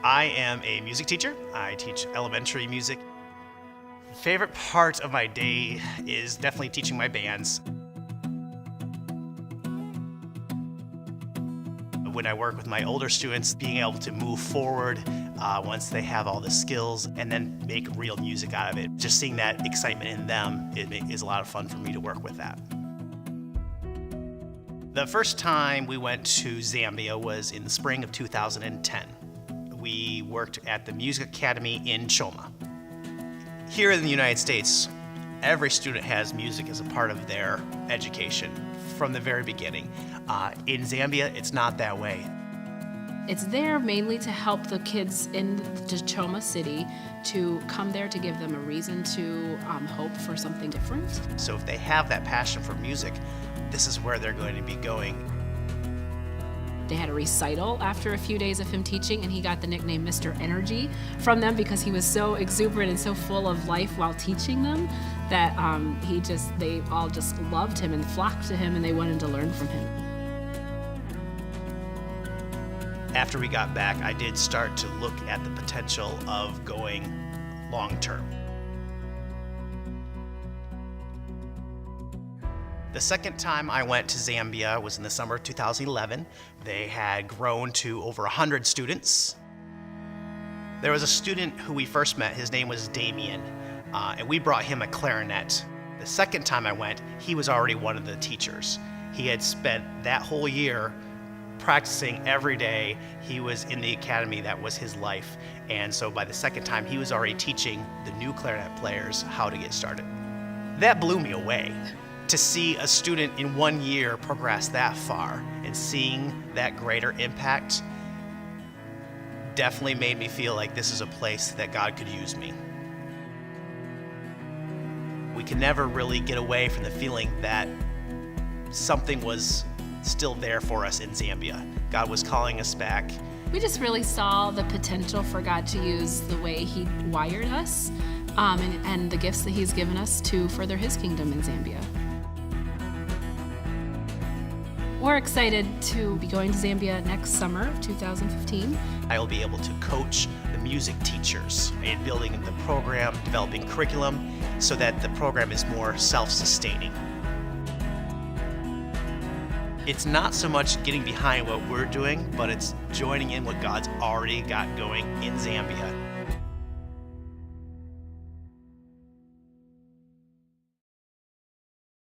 I am a music teacher. I teach elementary music. Favorite part of my day is definitely teaching my bands. When I work with my older students, being able to move forward once they have all the skills and then make real music out of it. Just seeing that excitement in them is a lot of fun for me to work with that. The first time we went to Zambia was in the spring of 2010. We worked at the Music Academy in Choma. Here in the United States, every student has music as a part of their education from the very beginning. In Zambia, it's not that way. It's there mainly to help the kids in the Choma city to come there to give them a reason to hope for something different. So if they have that passion for music, this is where they're going to be going. They had a recital after a few days of him teaching, and he got the nickname Mr. Energy from them because he was so exuberant and so full of life while teaching them that they all just loved him and flocked to him, and they wanted to learn from him. After we got back, I did start to look at the potential of going long-term. The second time I went to Zambia was in the summer of 2011. They had grown to over 100 students. There was a student who we first met, his name was Damien, and we brought him a clarinet. The second time I went, he was already one of the teachers. He had spent that whole year practicing every day. He was in the academy, that was his life. And so by the second time, he was already teaching the new clarinet players how to get started. That blew me away. To see a student in 1 year progress that far and seeing that greater impact definitely made me feel like this is a place that God could use me. We can never really get away from the feeling that something was still there for us in Zambia. God was calling us back. We just really saw the potential for God to use the way He wired us and the gifts that He's given us to further His kingdom in Zambia. We're excited to be going to Zambia next summer of 2015. I will be able to coach the music teachers in building the program, developing curriculum, so that the program is more self-sustaining. It's not so much getting behind what we're doing, but it's joining in what God's already got going in Zambia.